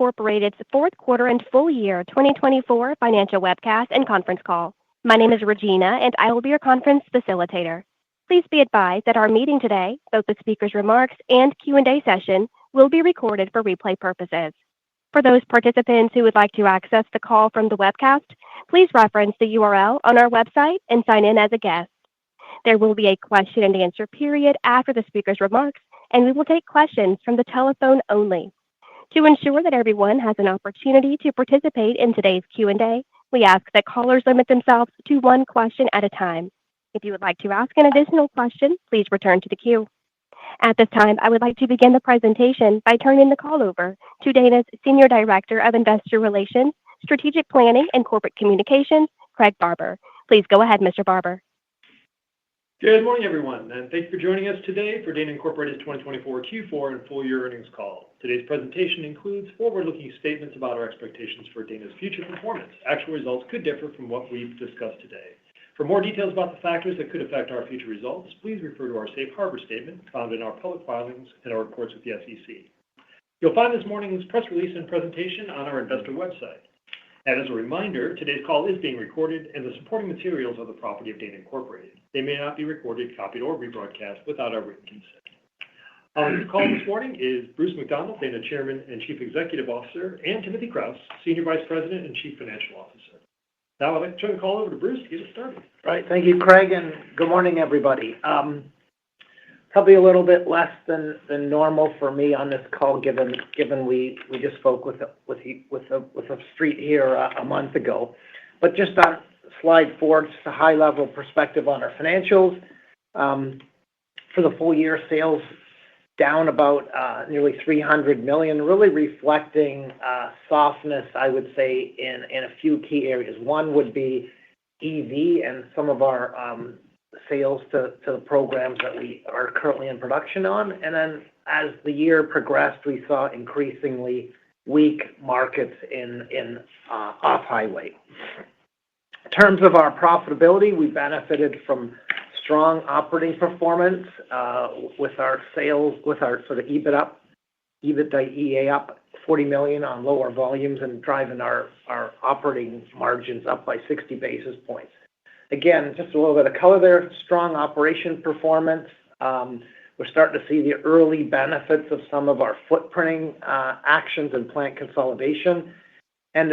Incorporated's fourth quarter and full year 2024 financial webcast and conference call. My name is Regina, and I will be your conference facilitator. Please be advised that our meeting today, both the speaker's remarks and Q&A session, will be recorded for replay purposes. For those participants who would like to access the call from the webcast, please reference the URL on our website and sign in as a guest. There will be a question-and-answer period after the speaker's remarks, and we will take questions from the telephone only. To ensure that everyone has an opportunity to participate in today's Q&A, we ask that callers limit themselves to one question at a time. If you would like to ask an additional question, please return to the queue. At this time, I would like to begin the presentation by turning the call over to Dana's Senior Director of Investor Relations, Strategic Planning, and Corporate Communications, Craig Barber. Please go ahead, Mr. Barber. Good morning, everyone, and thank you for joining us today for Dana Incorporated's 2024 Q4 and full year earnings call. Today's presentation includes forward-looking statements about our expectations for Dana's future performance. Actual results could differ from what we've discussed today. For more details about the factors that could affect our future results, please refer to our safe harbor statement found in our public filings and our reports with the SEC. You'll find this morning's press release and presentation on our investor website. And as a reminder, today's call is being recorded, and the supporting materials are the property of Dana Incorporated. They may not be recorded, copied, or rebroadcast without our written consent. On the call this morning is Bruce McDonald, Dana Chairman and Chief Executive Officer, and Timothy Kraus, Senior Vice President and Chief Financial Officer. Now I'd like to turn the call over to Bruce to get us started. Right. Thank you, Craig, and good morning, everybody. Probably a little bit less than normal for me on this call, given we just spoke with the street here a month ago. But just on slide 4, just a high-level perspective on our financials. For the full year, sales down about nearly $300 million, really reflecting softness, I would say, in a few key areas. One would be EV and some of our sales to the programs that we are currently in production on. And then as the year progressed, we saw increasingly weak markets in off-highway. In terms of our profitability, we benefited from strong operating performance with our sales, with our sort of EBITDA up $40 million on lower volumes and driving our operating margins up by 60 basis points. Again, just a little bit of color there, strong operation performance. We're starting to see the early benefits of some of our footprinting actions and plant consolidation. And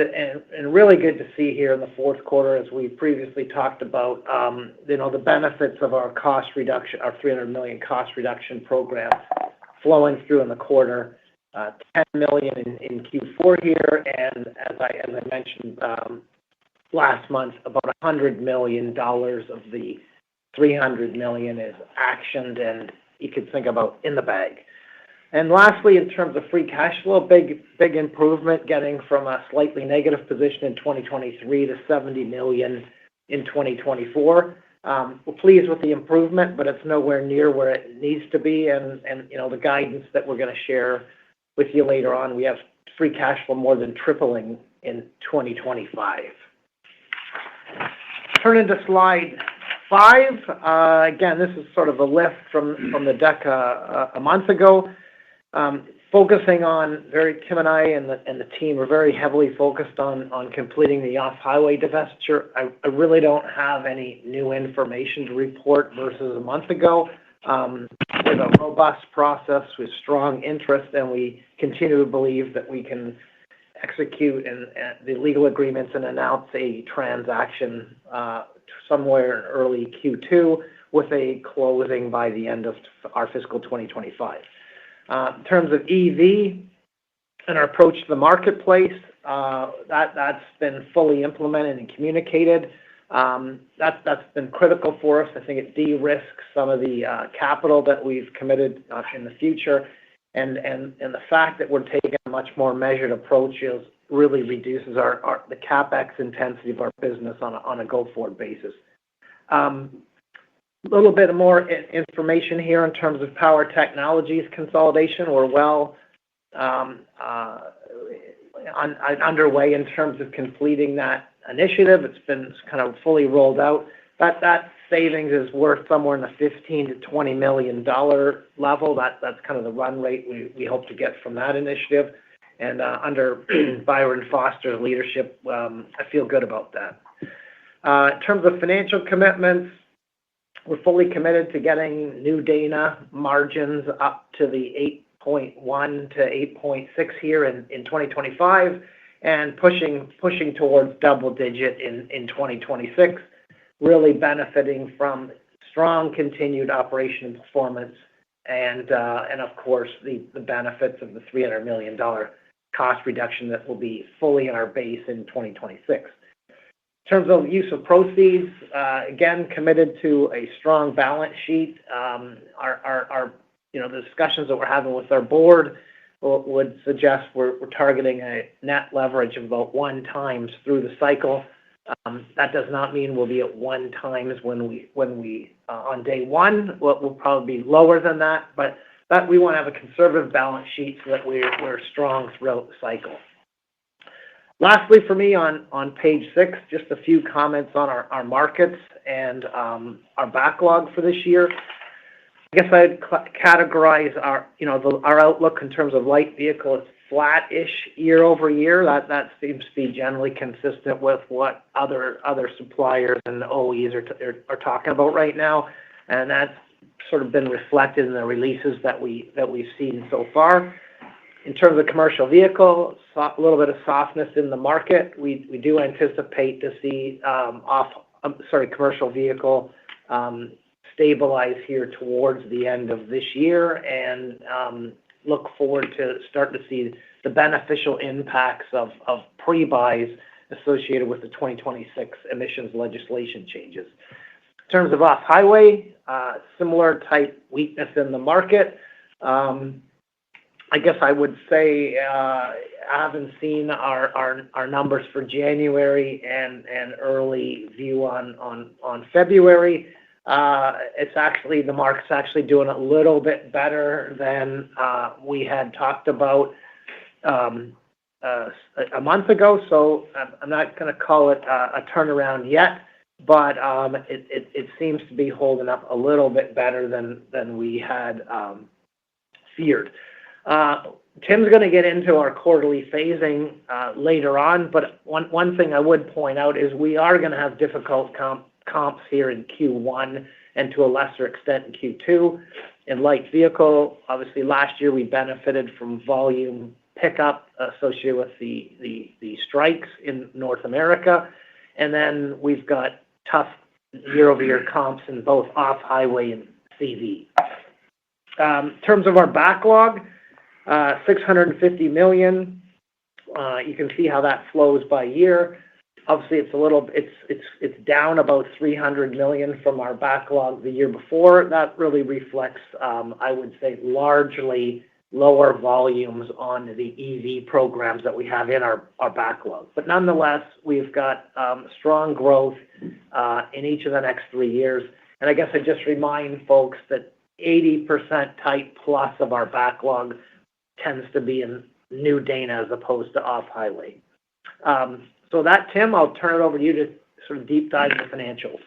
really good to see here in the fourth quarter, as we previously talked about, the benefits of our cost reduction, our $300 million cost reduction program flowing through in the quarter, $10 million in Q4 here. And as I mentioned last month, about $100 million of the $300 million is actioned, and you could think about in the bag. And lastly, in terms of free cash flow, big improvement, getting from a slightly negative position in 2023 to $70 million in 2024. We're pleased with the improvement, but it's nowhere near where it needs to be. And the guidance that we're going to share with you later on, we have free cash flow more than tripling in 2025. Turning to slide 5. Again, this is sort of a lift from the deck a month ago. Focusing on Tim and I and the team are very heavily focused on completing the off-highway divestiture. I really don't have any new information to report versus a month ago. With a robust process with strong interest, and we continue to believe that we can execute the legal agreements and announce a transaction somewhere in early Q2 with a closing by the end of our fiscal 2025. In terms of EV and our approach to the marketplace, that's been fully implemented and communicated. That's been critical for us. I think it de-risks some of the capital that we've committed in the future. And the fact that we're taking a much more measured approach really reduces the CapEx intensity of our business on a go-forward basis. A little bit more information here in terms of Power Technologies consolidation. We're well underway in terms of completing that initiative. It's been kind of fully rolled out. That savings is worth somewhere in the $15 to $20 million level. That's kind of the run rate we hope to get from that initiative. And under Byron Foster's leadership, I feel good about that. In terms of financial commitments, we're fully committed to getting new Dana margins up to the 8.1 to 8.6 here in 2025 and pushing towards double digit in 2026, really benefiting from strong continued operation performance and of course the benefits of the $300 million cost reduction that will be fully in our base in 2026. In terms of use of proceeds, again, committed to a strong balance sheet. The discussions that we're having with our board would suggest we're targeting a net leverage of about 1 times through the cycle. That does not mean we'll be at 1 times when we on day one. We'll probably be lower than that, but we want to have a conservative balance sheet so that we're strong throughout the cycle. Lastly, for me on page 6, just a few comments on our markets and our backlog for this year. I guess I'd categorize our outlook in terms of light vehicle as flat-ish year over year. That seems to be generally consistent with what other suppliers and OEs are talking about right now, and that's sort of been reflected in the releases that we've seen so far. In terms of commercial vehicle, a little bit of softness in the market. We do anticipate to see commercial vehicle stabilize here towards the end of this year, and look forward to start to see the beneficial impacts of pre-buys associated with the 2026 emissions legislation changes. In terms of off-highway, similar type weakness in the market. I guess I would say I haven't seen our numbers for January and early view on February. The market's actually doing a little bit better than we had talked about a month ago. So I'm not going to call it a turnaround yet, but it seems to be holding up a little bit better than we had feared. Tim's going to get into our quarterly phasing later on, but one thing I would point out is we are going to have difficult comps here in Q1 and to a lesser extent in Q2. In light vehicle, obviously last year we benefited from volume pickup associated with the strikes in North America, and then we've got tough year-over-year comps in both off-highway and CV. In terms of our backlog, $650 million. You can see how that flows by year. Obviously, it's down about $300 million from our backlog the year before. That really reflects, I would say, largely lower volumes on the EV programs that we have in our backlog. But nonetheless, we've got strong growth in each of the next 3 years. And I guess I just remind folks that 80% type plus of our backlog tends to be in new Dana as opposed to off-highway. So that, Tim, I'll turn it over to you to sort of deep dive into financials.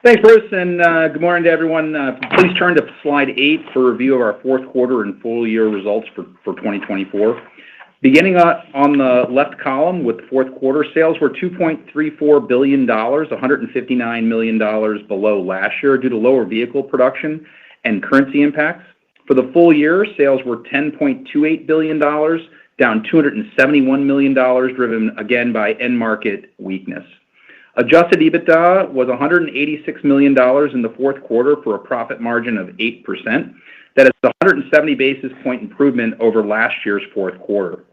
Thanks, Bruce, and good morning to everyone. Please turn to slide 8 for a review of our fourth quarter and full year results for 2024. Beginning on the left column with the fourth quarter, sales were $2.34 billion, $159 million below last year due to lower vehicle production and currency impacts. For the full year, sales were $10.28 billion, down $271 million, driven again by end market weakness. Adjusted EBITDA was $186 million in the fourth quarter for a profit margin of 8%. That is a 170 basis point improvement over last year's fourth quarter.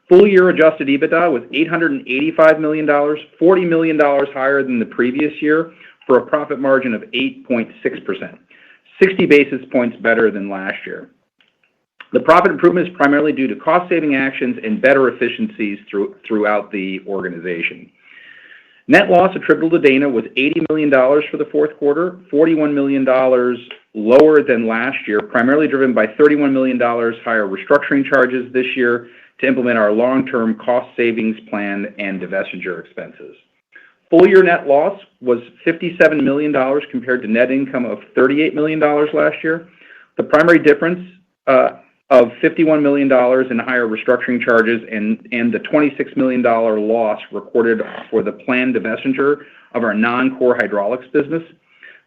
Full year adjusted EBITDA was $885 million, $40 million higher than the previous year for a profit margin of 8.6%, 60 basis points better than last year. The profit improvement is primarily due to cost-saving actions and better efficiencies throughout the organization. Net loss attributable to Dana was $80 million for the fourth quarter, $41 million lower than last year, primarily driven by $31 million higher restructuring charges this year to implement our long-term cost savings plan and divestiture expenses. Full year net loss was $57 million compared to net income of $38 million last year. The primary difference of $51 million in higher restructuring charges and the $26 million loss recorded for the planned divestiture of our non-core hydraulics business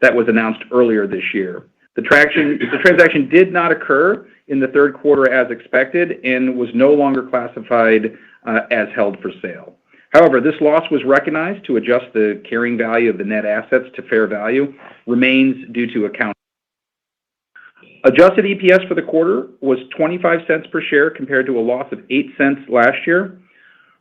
that was announced earlier this year. The transaction did not occur in the third quarter as expected and was no longer classified as held for sale. However, this loss was recognized to adjust the carrying value of the net assets to fair value remains due to accounting. Adjusted EPS for the quarter was 25 cents per share compared to a loss of 8 cents last year.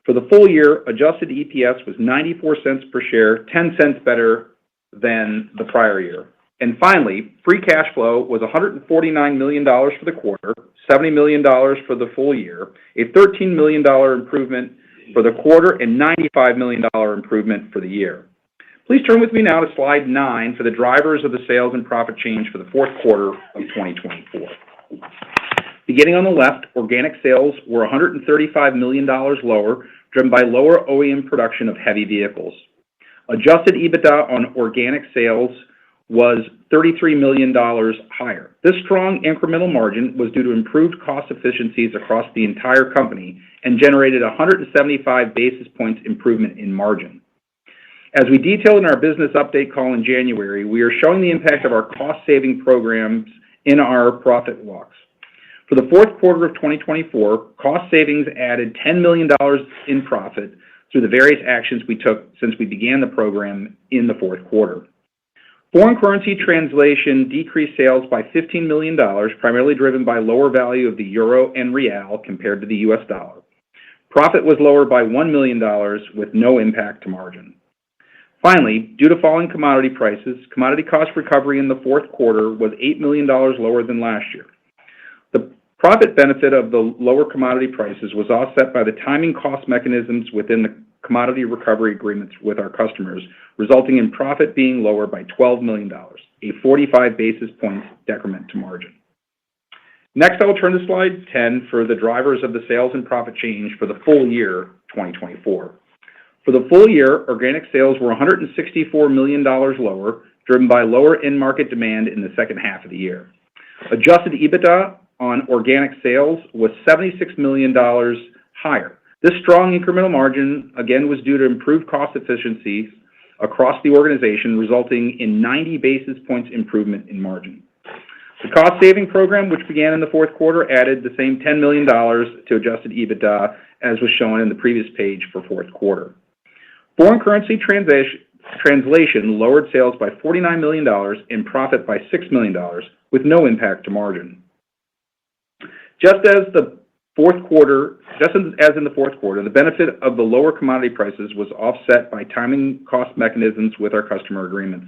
For the full year, adjusted EPS was 94 cents per share, 10 cents better than the prior year. And finally, free cash flow was $149 million for the quarter, $70 million for the full year, a $13 million improvement for the quarter, and $95 million improvement for the year. Please turn with me now to slide 9 for the drivers of the sales and profit change for the fourth quarter of 2024. Beginning on the left, organic sales were $135 million lower, driven by lower OEM production of heavy vehicles. Adjusted EBITDA on organic sales was $33 million higher. This strong incremental margin was due to improved cost efficiencies across the entire company and generated 175 basis points improvement in margin. As we detailed in our business update call in January, we are showing the impact of our cost-saving programs in our profit walks. For the fourth quarter of 2024, cost savings added $10 million in profit through the various actions we took since we began the program in the fourth quarter. Foreign currency translation decreased sales by $15 million, primarily driven by lower value of the euro and real compared to the U.S. dollar. Profit was lower by $1 million with no impact to margin. Finally, due to falling commodity prices, commodity cost recovery in the fourth quarter was $8 million lower than last year. The profit benefit of the lower commodity prices was offset by the timing cost mechanisms within the commodity recovery agreements with our customers, resulting in profit being lower by $12 million, a 45 basis points decrement to margin. Next, I will turn to slide 10 for the drivers of the sales and profit change for the full year 2024. For the full year, organic sales were $164 million lower, driven by lower end-market demand in the second half of the year. Adjusted EBITDA on organic sales was $76 million higher. This strong incremental margin, again, was due to improved cost efficiencies across the organization, resulting in 90 basis points improvement in margin. The cost-saving program, which began in the fourth quarter, added the same $10 million to adjusted EBITDA, as was shown in the previous page for fourth quarter. Foreign currency translation lowered sales by $49 million and profit by $6 million, with no impact to margin. Just as in the fourth quarter, the benefit of the lower commodity prices was offset by timing cost mechanisms with our customer agreements.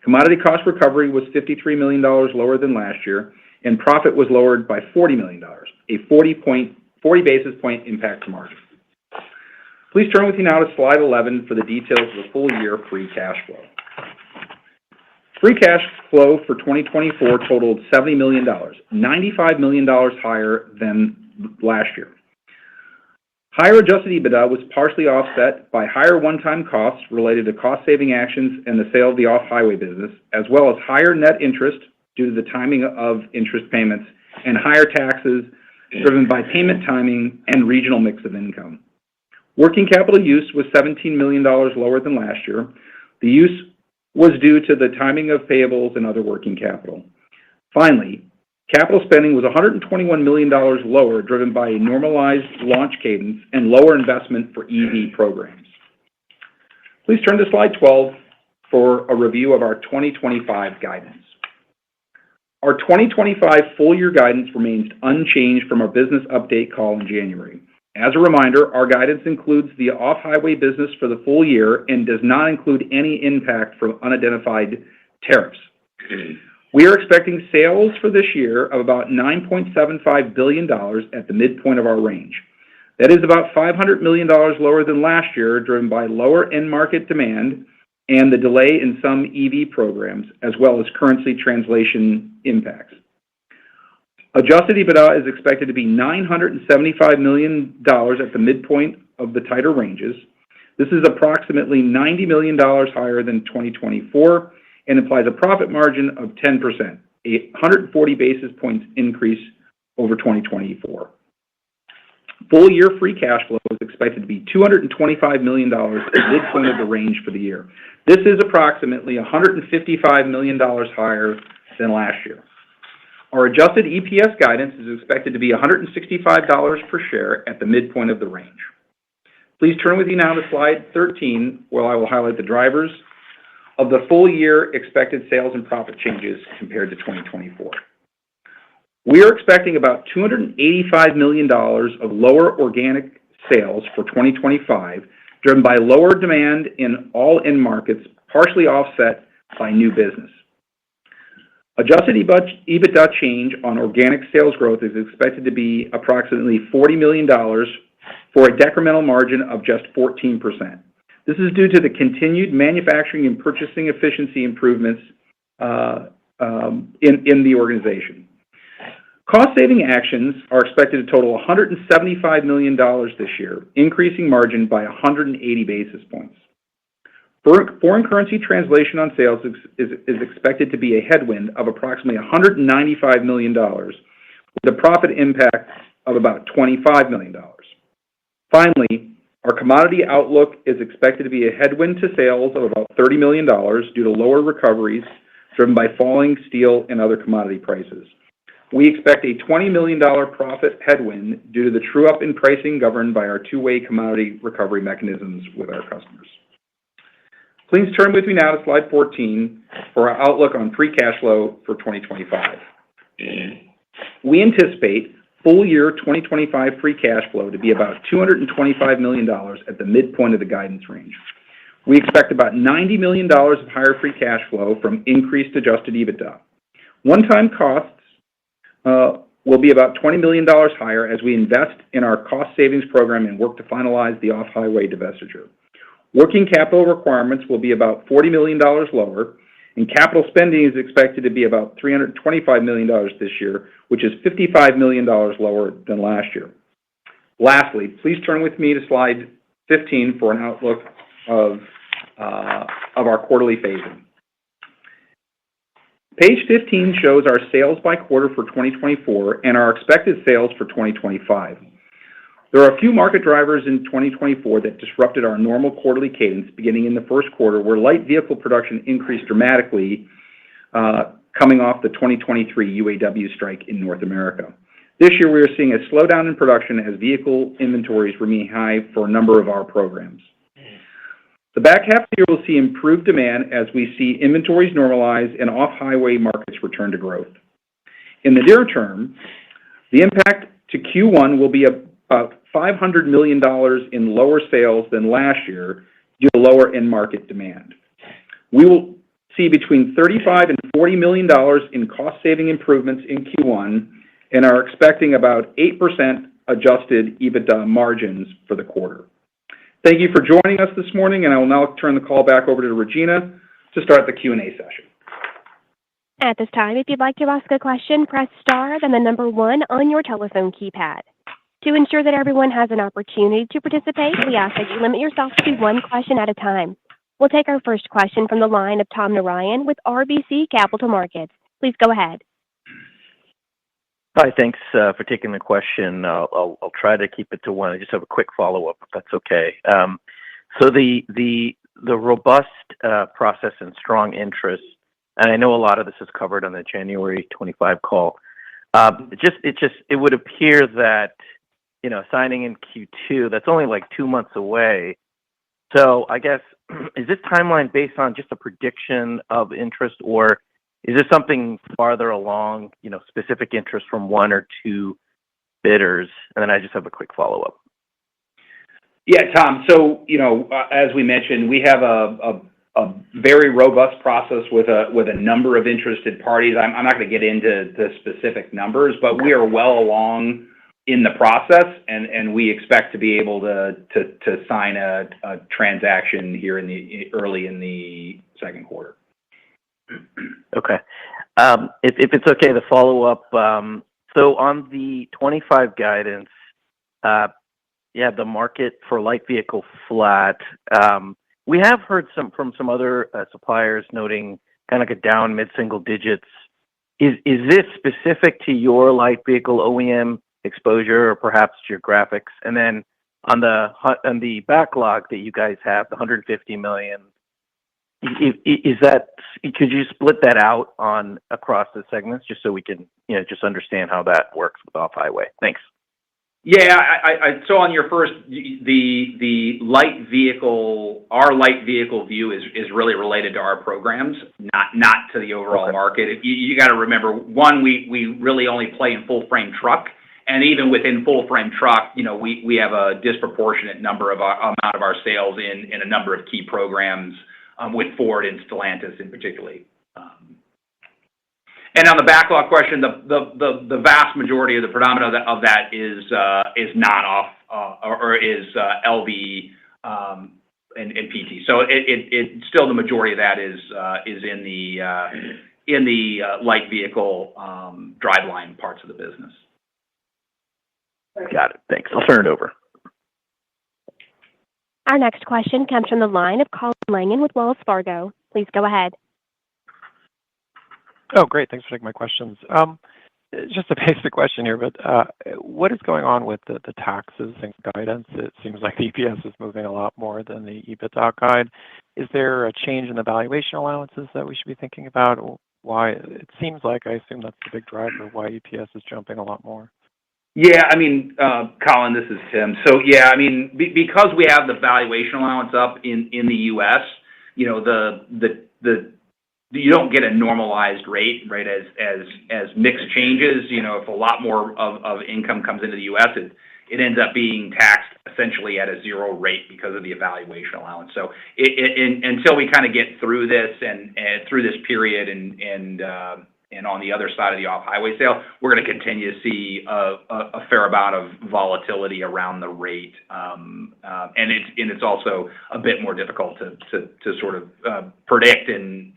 Commodity cost recovery was $53 million lower than last year, and profit was lowered by $40 million, a 40 basis point impact to margin. Please turn with me now to slide 11 for the details of the full year free cash flow. Free cash flow for 2024 totaled $70 million, $95 million higher than last year. Higher adjusted EBITDA was partially offset by higher one-time costs related to cost-saving actions and the sale of the off-highway business, as well as higher net interest due to the timing of interest payments and higher taxes driven by payment timing and regional mix of income. Working capital use was $17 million lower than last year. The use was due to the timing of payables and other working capital. Finally, capital spending was $121 million lower, driven by a normalized launch cadence and lower investment for EV programs. Please turn to slide 12 for a review of our 2025 guidance. Our 2025 full-year guidance remains unchanged from our business update call in January. As a reminder, our guidance includes the off-highway business for the full year and does not include any impact from unidentified tariffs. We are expecting sales for this year of about $9.75 billion at the midpoint of our range. That is about $500 million lower than last year, driven by lower end-market demand and the delay in some EV programs, as well as currency translation impacts. Adjusted EBITDA is expected to be $975 million at the midpoint of the tighter ranges. This is approximately $90 million higher than 2024 and implies a profit margin of 10%, a 140 basis points increase over 2024. Full year free cash flow is expected to be $225 million at the midpoint of the range for the year. This is approximately $155 million higher than last year. Our adjusted EPS guidance is expected to be $165 per share at the midpoint of the range. Please turn with me now to slide 13, where I will highlight the drivers of the full year expected sales and profit changes compared to 2024. We are expecting about $285 million of lower organic sales for 2025, driven by lower demand in all end markets, partially offset by new business. Adjusted EBITDA change on organic sales growth is expected to be approximately $40 million for a decremental margin of just 14%. This is due to the continued manufacturing and purchasing efficiency improvements in the organization. Cost-saving actions are expected to total $175 million this year, increasing margin by 180 basis points. Foreign currency translation on sales is expected to be a headwind of approximately $195 million, with a profit impact of about $25 million. Finally, our commodity outlook is expected to be a headwind to sales of about $30 million due to lower recoveries driven by falling steel and other commodity prices. We expect a $20 million profit headwind due to the true-up in pricing governed by our two-way commodity recovery mechanisms with our customers. Please turn with me now to slide 14 for our outlook on free cash flow for 2025. We anticipate full year 2025 free cash flow to be about $225 million at the midpoint of the guidance range. We expect about $90 million of higher free cash flow from increased adjusted EBITDA. One-time costs will be about $20 million higher as we invest in our cost savings program and work to finalize the off-highway divestiture. Working capital requirements will be about $40 million lower, and capital spending is expected to be about $325 million this year, which is $55 million lower than last year. Lastly, please turn with me to slide 15 for an outlook of our quarterly phasing. Page 15 shows our sales by quarter for 2024 and our expected sales for 2025. There are a few market drivers in 2024 that disrupted our normal quarterly cadence beginning in the first quarter, where light vehicle production increased dramatically coming off the 2023 UAW strike in North America. This year, we are seeing a slowdown in production as vehicle inventories remain high for a number of our programs. The back half of the year will see improved demand as we see inventories normalize and off-highway markets return to growth. In the near term, the impact to Q1 will be about $500 million in lower sales than last year due to lower end market demand. We will see between $35 and $40 million in cost-saving improvements in Q1 and are expecting about 8% adjusted EBITDA margins for the quarter. Thank you for joining us this morning, and I will now turn the call back over to Regina to start the Q&A session. At this time, if you'd like to ask a question, press star, then the number 1 on your telephone keypad. To ensure that everyone has an opportunity to participate, we ask that you limit yourself to one question at a time. We'll take our first question from the line of Tom Narayan with RBC Capital Markets. Please go ahead. Hi, thanks for taking the question. I'll try to keep it to one. I just have a quick follow-up, if that's okay. So the robust process and strong interest, and I know a lot of this is covered on the January 25 call. It would appear that signing in Q2, that's only like 2 months away. So I guess is this timeline based on just a prediction of interest, or is there something farther along, specific interest from one or two bidders? And then I just have a quick follow-up. Yeah, Tom. So, as we mentioned, we have a very robust process with a number of interested parties. I'm not going to get into the specific numbers, but we are well along in the process, and we expect to be able to sign a transaction here early in the second quarter. Okay. If it's okay, the follow-up. So on the 25 guidance, the market for light vehicle flat. We have heard from some other suppliers noting kind of like a down mid-single digits Is this specific to your light vehicle OEM exposure or perhaps geographics? And then on the backlog that you guys have, the $150 million, is that, could you split that out across the segments just so we can, just understand how that works with off-highway? Thanks. Yeah, so on your first, the light vehicle, our light vehicle view is really related to our programs, not to the overall market. You got to remember, one, we really only play in full frame truck, and even within full frame truck, we have a disproportionate amount of our sales in a number of key programs with Ford and Stellantis in particular. And on the backlog question, the vast majority of the predominant of that is not off or is LV and PT. So it still, the majority of that is in the light vehicle driveline parts of the business. Got it. Thanks. I'll turn it over. Our next question comes from the line of Colin Langan with Wells Fargo. Please go ahead. Oh, great. Thanks for taking my questions. Just a basic question here, but what is going on with the taxes and guidance? It seems like the EPS is moving a lot more than the EBITDA guide. Is there a change in the valuation allowances that we should be thinking about? Why? It seems like, I assume that's the big driver of why EPS is jumping a lot more. Yeah, Colin, this is Tim. So yeah, because we have the valuation allowance up in the U.S., you don't get a normalized rate, right? As mix changes, if a lot more of income comes into the U.S., it ends up being taxed essentially at a zero rate because of the valuation allowance. So until we kind of get through this and through this period and on the other side of the off-highway sale, we're going to continue to see a fair amount of volatility around the rate, and it's also a bit more difficult to sort of predict and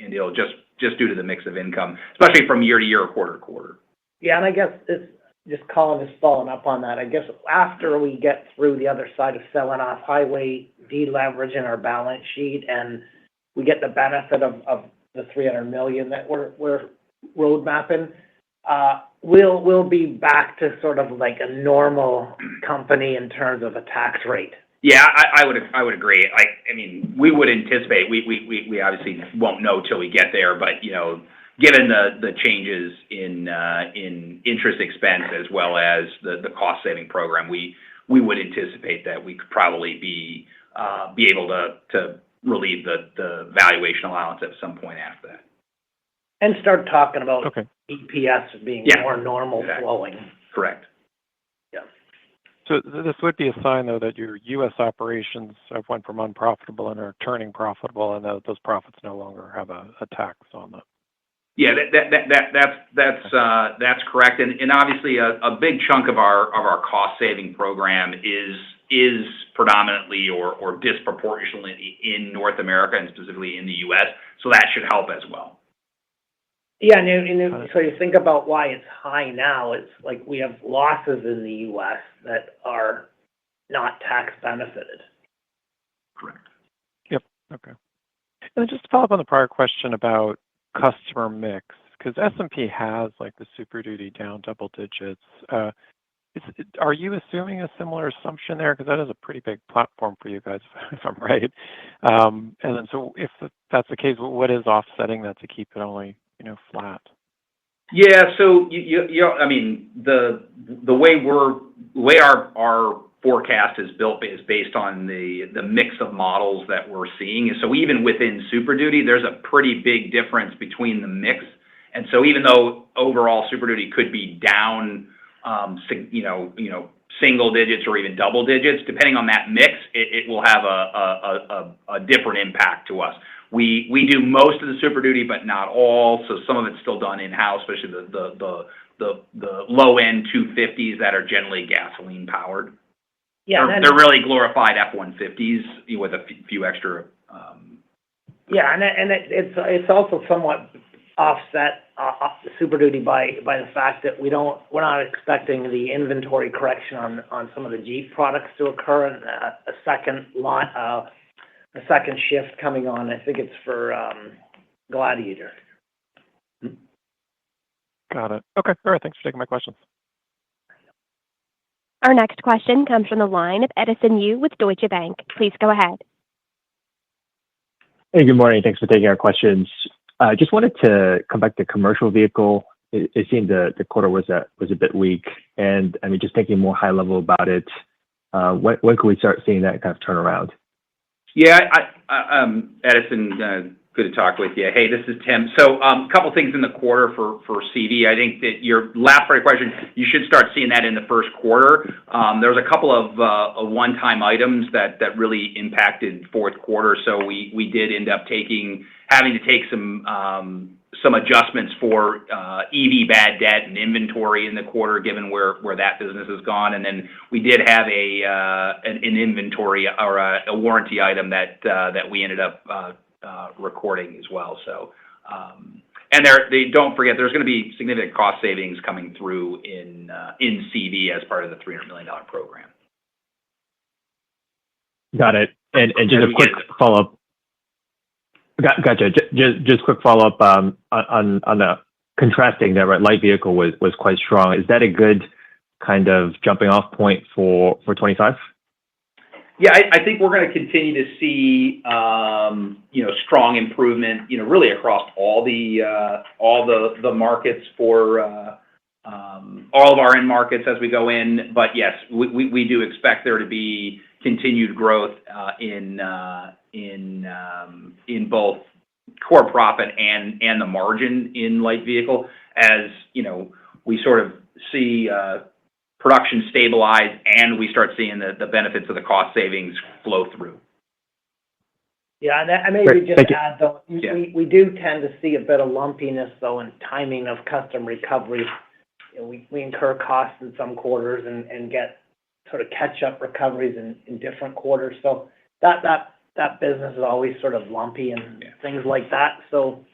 just due to the mix of income, especially from year to year or quarter to quarter. Yeah, and I guess it's just Colin is following up on that. I guess after we get through the other side of selling off highway, deleveraging our balance sheet, and we get the benefit of the $300 million that we're road mapping, we'll be back to sort of like a normal company in terms of a tax rate. Yeah, I would agree. We would anticipate. We obviously won't know till we get there, but given the changes in interest expense as well as the cost saving program, we would anticipate that we could probably be able to relieve the valuation allowance at some point after that. And start talking about EPS being more normal flowing. Correct. Yeah. So this would be a sign, though, that your U.S. operations have went from unprofitable and are turning profitable, and that those profits no longer have a tax on them. Yeah, that's correct, and obviously a big chunk of our cost saving program is predominantly or disproportionately in North America and specifically in the U.S. So that should help as well. Yeah, and so you think about why it's high now. It's like we have losses in the U.S. that are not tax benefited. Correct. Yep. Okay. And just to follow up on the prior question about customer mix, because S&P has like the Super Duty down double digits. Are you assuming a similar assumption there? Because that is a pretty big platform for you guys, if I'm right. And then, so if that's the case, what is offsetting that to keep it only flat? Yeah, so the way our forecast is built is based on the mix of models that we're seeing. And so even within Super Duty, there's a pretty big difference between the mix. And so even though overall Super Duty could be down, single digits or even double digits, depending on that mix, it will have a different impact to us. We do most of the Super Duty, but not all. So some of it's still done in-house, especially the low-end 250s that are generally gasoline powered. Yeah, they're really glorified F-150s with a few extra. Yeah, and it's also somewhat offset the Super Duty by the fact that we're not expecting the inventory correction on some of the Jeep products to occur, and a second shift coming on. I think it's for Gladiator. Got it. Okay. All right. Thanks for taking my questions. Our next question comes from the line of Edison Yu with Deutsche Bank. Please go ahead. Hey, good morning. Thanks for taking our questions. Just wanted to come back to commercial vehicle. It seemed the quarter was a bit weak, and I mean, just thinking more high level about it, when can we start seeing that kind of turnaround? Yeah, Edison, good to talk with you. Hey, this is Tim. So, a couple things in the quarter for CV. I think that your last part of your question, you should start seeing that in the first quarter. There was a couple of one-time items that really impacted fourth quarter. So we did end up having to take some adjustments for EV bad debt and inventory in the quarter, given where that business has gone. And then we did have an inventory or a warranty item that we ended up recording as well. So, and don't forget, there's going to be significant cost savings coming through in CV as part of the $300 million program. Got it. And just a quick follow-up. Gotcha. Just quick follow-up on the contrasting there, right? Light vehicle was quite strong. Is that a good kind of jumping off point for 25? Yeah, I think we're going to continue to see strong improvement, really across all the markets for all of our end markets as we go in. But yes, we do expect there to be continued growth in both core profit and the margin in light vehicle, as we sort of see production stabilize and we start seeing the benefits of the cost savings flow through. Yeah, and maybe just add though, we do tend to see a bit of lumpiness though in timing of custom recovery. We incur costs in some quarters and get sort of catch-up recoveries in different quarters. So that business is always sort of lumpy and things like that. So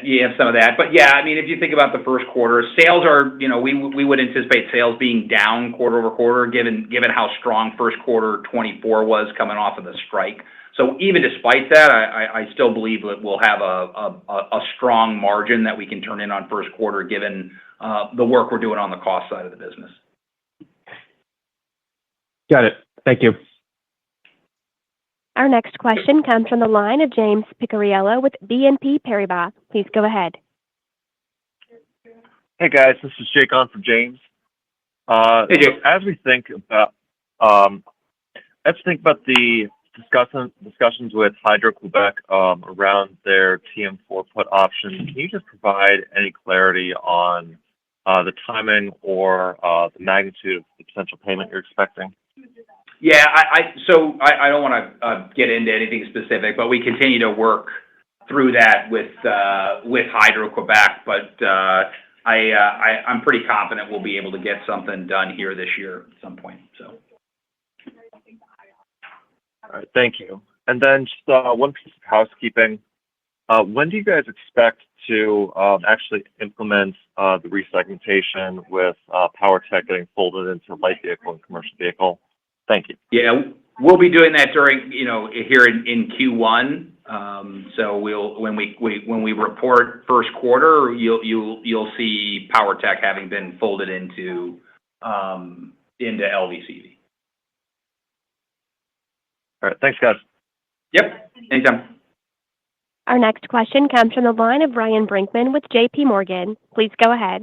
you have some of that, but yeah, I mean, if you think about the first quarter, sales are, we would anticipate sales being down quarter over quarter, given how strong first quarter 24 was coming off of the strike. So even despite that, I still believe that we'll have a strong margin that we can turn in on first quarter, given the work we're doing on the cost side of the business. Got it. Thank you. Our next question comes from the line of James Picariello with BNP Paribas. Please go ahead. Hey guys, this is Jake on for James. Hey Jake. As we think about the discussions with Hydro-Quebec around their TM4 put option, can you just provide any clarity on the timing or the magnitude of the potential payment you're expecting? Yeah, so I don't want to get into anything specific, but we continue to work through that with Hydro-Quebec. But I'm pretty confident we'll be able to get something done here this year at some point. So. All right, thank you. And then just one piece of housekeeping. When do you guys expect to actually implement the resegmentation with PowerTech getting folded into light vehicle and commercial vehicle? Thank you. Yeah, we'll be doing that during, here in Q1. So when we report first quarter, you'll see PowerTech having been folded into LVCV. All right, thanks, guys. Yep, anytime. Our next question comes from the line of Ryan Brinkman with J.P. Morgan. Please go ahead.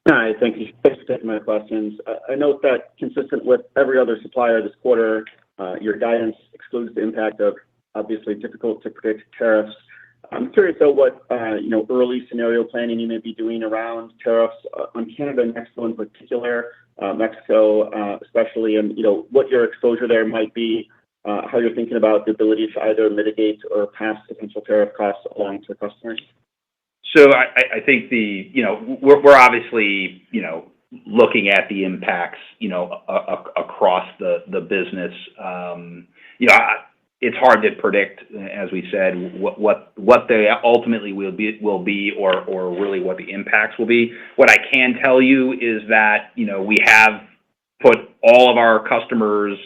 Hi, thank you. Thanks for taking my questions. I note that consistent with every other supplier this quarter, your guidance excludes the impact of obviously difficult to predict tariffs. I'm curious though what early scenario planning you may be doing around tariffs on Canada and Mexico in particular, Mexico especially, and what your exposure there might be, how you're thinking about the ability to either mitigate or pass potential tariff costs along to customers. So I think we're obviously looking at the impacts across the business. It's hard to predict, as we said, what they ultimately will be or really what the impacts will be. What I can tell you is that we have put all of our customers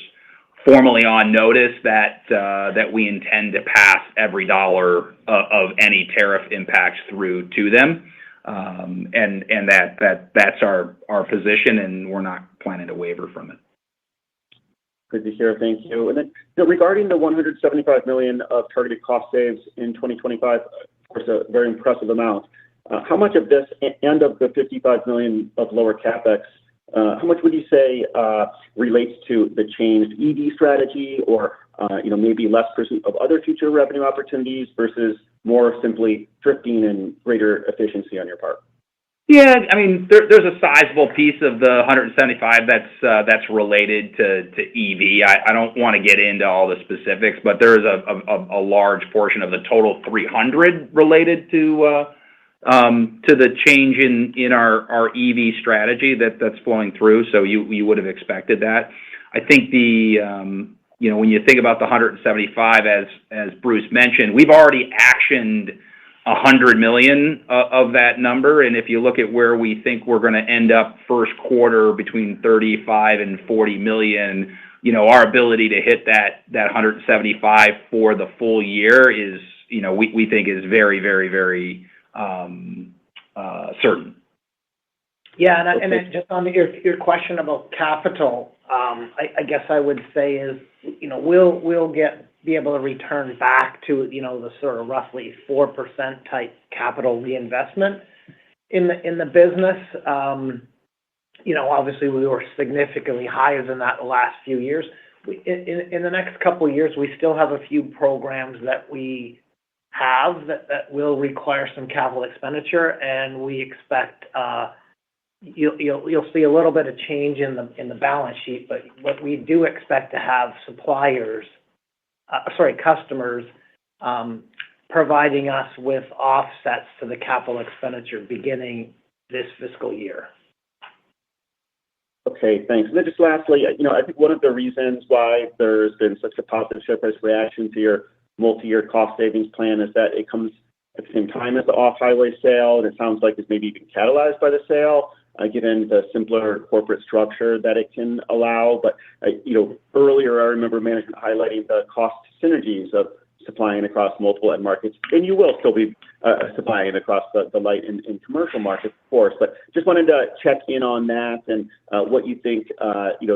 formally on notice that we intend to pass every dollar of any tariff impacts through to them. And that's our position, and we're not planning to waver from it. Good to hear. Thank you. And then regarding the $175 million of targeted cost saves in 2025, of course, a very impressive amount. How much of this and of the $55 million of lower CapEx, how much would you say relates to the changed EV strategy, or maybe less pursuit of other future revenue opportunities versus more simply drifting and greater efficiency on your part? Yeah, I mean, there's a sizable piece of the 175 that's related to EV. I don't want to get into all the specifics, but there is a large portion of the total 300 related to the change in our EV strategy that's flowing through. So you would have expected that. I think when you think about the 175, as Bruce mentioned, we've already actioned $100 million of that number, and if you look at where we think we're going to end up first quarter between 35 and 40 million, our ability to hit that 175 for the full year is, we think is very, very, very certain. Yeah, and then just on your question about capital, I guess I would say is, we'll be able to return back to, the sort of roughly 4% type capital reinvestment in the business. Obviously we were significantly higher than that the last few years. In the next couple of years, we still have a few programs that we have that will require some capital expenditure, and we expect you'll see a little bit of change in the balance sheet, but what we do expect to have customers providing us with offsets to the capital expenditure beginning this fiscal year. Okay, thanks. And then just lastly, I think one of the reasons why there's been such a positive share price reaction to your multi-year cost savings plan is that it comes at the same time as the off-highway sale, and it sounds like it's maybe even catalyzed by the sale, given the simpler corporate structure that it can allow. But, earlier I remember management highlighting the cost synergies of supplying across multiple end markets, and you will still be supplying across the light and commercial markets, of course. But just wanted to check in on that and what you think,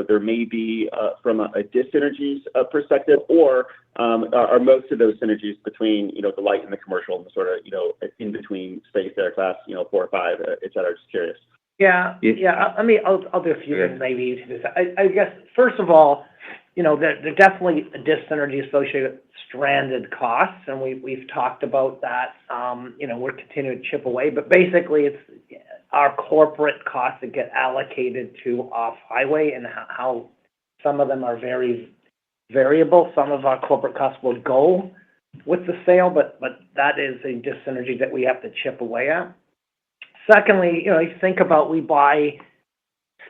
there may be from a dyssynergies perspective, or are most of those synergies between, the light and the commercial and the sort of, in between space there, class, 4 or 5, et cetera? Just curious. Yeah. I'll do a few things maybe. I guess, first of all, there definitely a dyssynergy associated with stranded costs, and we've talked about that. We're continuing to chip away, but basically it's our corporate costs that get allocated to off-highway, and how some of them are very variable. Some of our corporate costs will go with the sale, but that is a dyssynergy that we have to chip away at. Secondly, you think about, we buy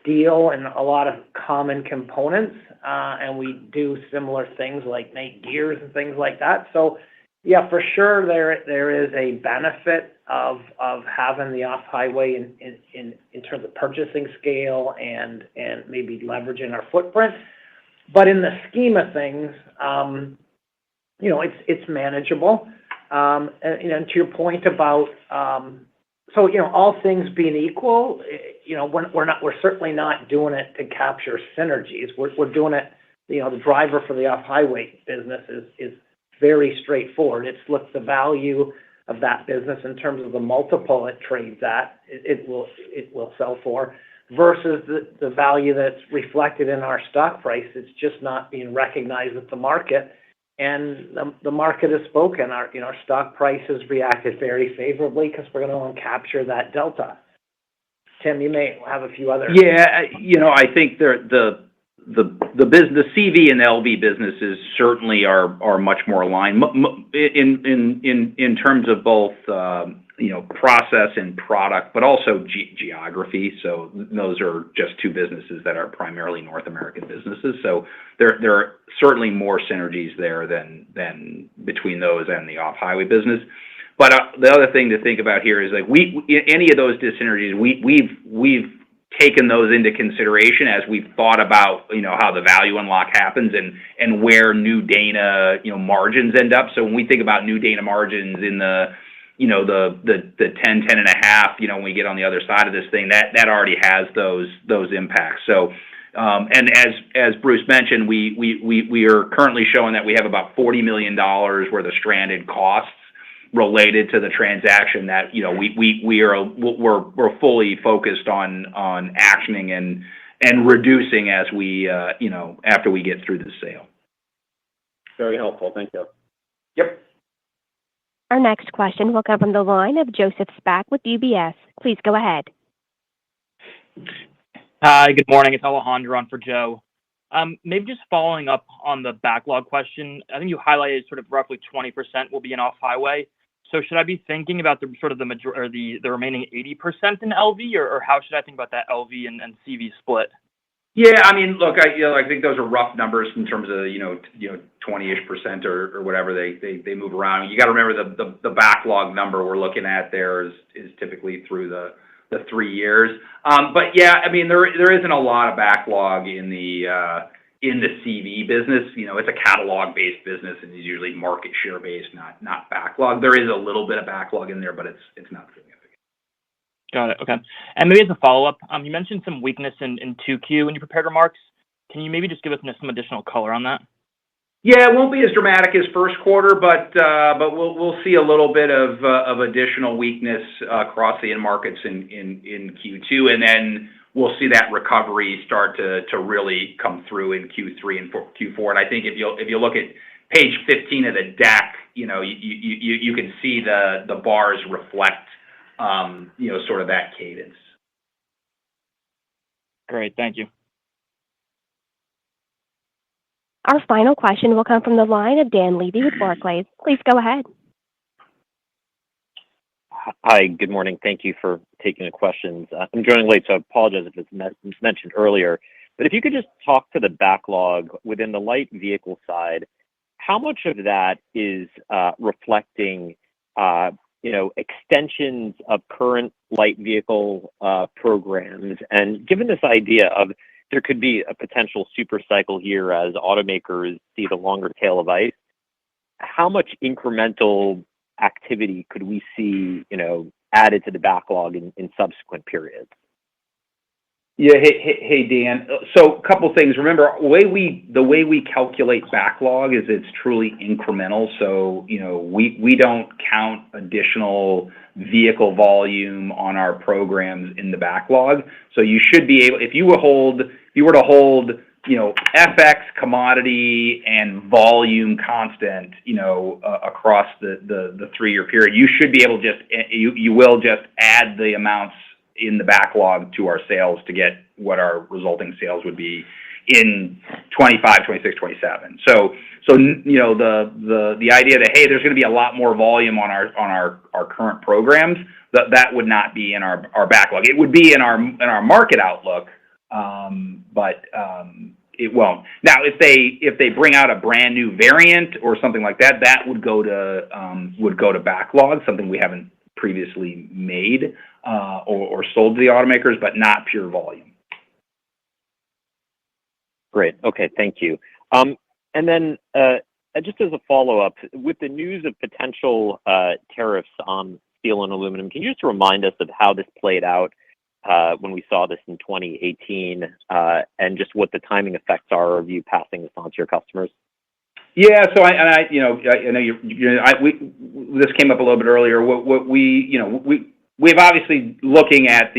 steel and a lot of common components, and we do similar things like make gears and things like that. So yeah, for sure there is a benefit of having the off-highway in terms of purchasing scale and maybe leveraging our footprint. But in the scheme of things, it's manageable. And to your point about so, all things being equal, we're certainly not doing it to capture synergies. We're doing it, the driver for the off-highway business is very straightforward. It's the value of that business in terms of the multiple it trades at, it will sell for, versus the value that's reflected in our stock price. It's just not being recognized with the market. And the market has spoken. Our stock price has reacted very favorably because we're going to capture that delta. Tim, you may have a few other. Yeah, I think the business, CV and LV businesses certainly are much more aligned in terms of both process and product, but also geography. So those are just two businesses that are primarily North American businesses. So there are certainly more synergies there than between those and the off-highway business. But the other thing to think about here is like any of those dyssynergies, we've taken those into consideration as we've thought about how the value unlock happens and where New Dana margins end up. So when we think about New Dana margins in the the 10.5, when we get on the other side of this thing, that already has those impacts. So, and as Bruce mentioned, we are currently showing that we have about $40 million worth of stranded costs related to the transaction that, we're fully focused on actioning and reducing as we, after we get through the sale. Very helpful. Thank you. Yep. Our next question will come from the line of Joseph Spak with UBS. Please go ahead. Hi, good morning. It's Alejandro on for Joe. Maybe just following up on the backlog question. I think you highlighted sort of roughly 20% will be in off-highway. So should I be thinking about the remaining 80% in LV, or how should I think about that LV and CV split? Yeah, I mean, look, I think those are rough numbers in terms of 20-ish% or whatever they move around. You got to remember the backlog number we're looking at there is typically through the 3 years. But yeah, I mean, there isn't a lot of backlog in the CV business. It's a catalog-based business and is usually market share based, not backlog. There is a little bit of backlog in there, but it's not significant. Got it. Okay. And maybe as a follow-up, you mentioned some weakness in 2Q in your prepared remarks. Can you maybe just give us some additional color on that? Yeah, it won't be as dramatic as first quarter, but we'll see a little bit of additional weakness across the end markets in Q2, and then we'll see that recovery start to really come through in Q3 and Q4. And I think if you look at page 15 of the deck, you can see the bars reflect sort of that cadence. Great, thank you. Our final question will come from the line of Dan Levy with Barclays. Please go ahead. Hi, good morning. Thank you for taking the questions. I'm joining late, so I apologize if it's mentioned earlier. But if you could just talk to the backlog within the light vehicle side, how much of that is reflecting extensions of current light vehicle programs? And given this idea of there could be a potential super cycle here as automakers see the longer tail of ICE, how much incremental activity could we see, added to the backlog in subsequent periods? Yeah. Hey, Dan. So a couple things. Remember, the way we calculate backlog is it's truly incremental. So, we don't count additional vehicle volume on our programs in the backlog. So you should be able, if you were to hold, FX, commodity, and volume constant, across the 3-year period, you should be able to you will just add the amounts in the backlog to our sales to get what our resulting sales would be in 25, 26, 27. So the idea that, hey, there's going to be a lot more volume on our current programs, that would not be in our backlog. It would be in our market outlook, but it won't. Now, if they bring out a brand new variant or something like that, that would go to backlog, something we haven't previously made or sold to the automakers, but not pure volume. Great. Okay. Thank you. And then just as a follow-up, with the news of potential tariffs on steel and aluminum, can you just remind us of how this played out when we saw this in 2018 and just what the timing effects are of you passing this on to your customers? Yeah, so I know this came up a little bit earlier. What we've obviously looking at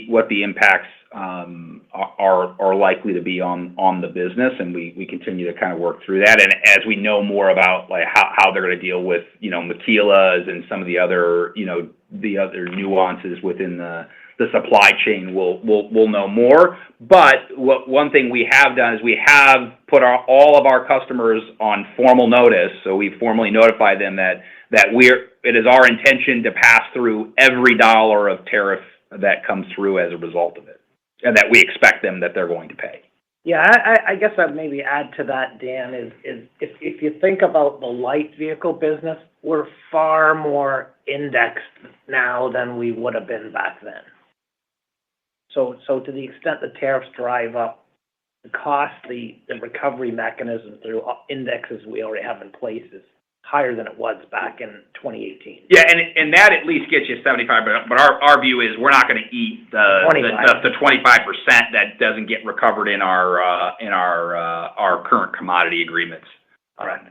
what the impacts are likely to be on the business, and we continue to kind of work through that. And as we know more about like how they're going to deal with maquilas and some of the other nuances within the supply chain, we'll know more. But one thing we have done is we have put all of our customers on formal notice. So we formally notify them that it is our intention to pass through every dollar of tariff that comes through as a result of it, and that we expect them that they're going to pay. Yeah, I guess I'd maybe add to that, Dan, is if you think about the light vehicle business, we're far more indexed now than we would have been back then. So to the extent the tariffs drive up the cost, the recovery mechanism through indexes we already have in place higher than it was back in 2018. Yeah, and that at least gets you 75, but our view is we're not going to eat the 25% that doesn't get recovered in our current commodity agreements. Right.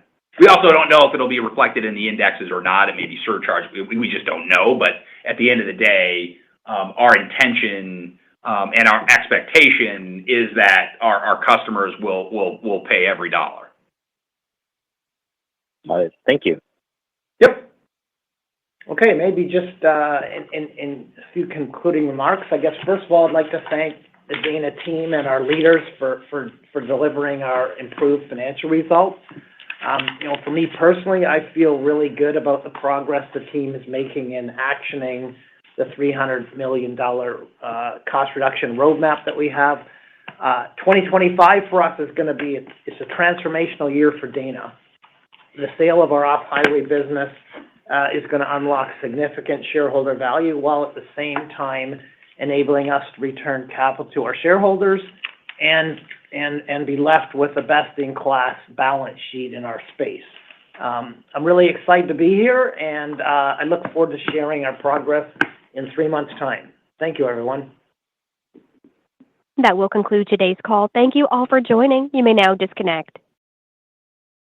We also don't know if it'll be reflected in the indexes or not. It may be surcharged. We just don't know. But at the end of the day, our intention and our expectation is that our customers will pay every dollar. Thank you. Yep. Okay, maybe just in a few concluding remarks. I guess first of all, I'd like to thank the Dana team and our leaders for delivering our improved financial results. For me personally, I feel really good about the progress the team is making in actioning the $300 million cost reduction roadmap that we have. 2025 for us is going to be it's a transformational year for Dana. The sale of our off-highway business is going to unlock significant shareholder value while at the same time enabling us to return capital to our shareholders and be left with a best-in-class balance sheet in our space. I'm really excited to be here, and I look forward to sharing our progress in 3 months' time. Thank you, everyone. That will conclude today's call. Thank you all for joining. You may now disconnect.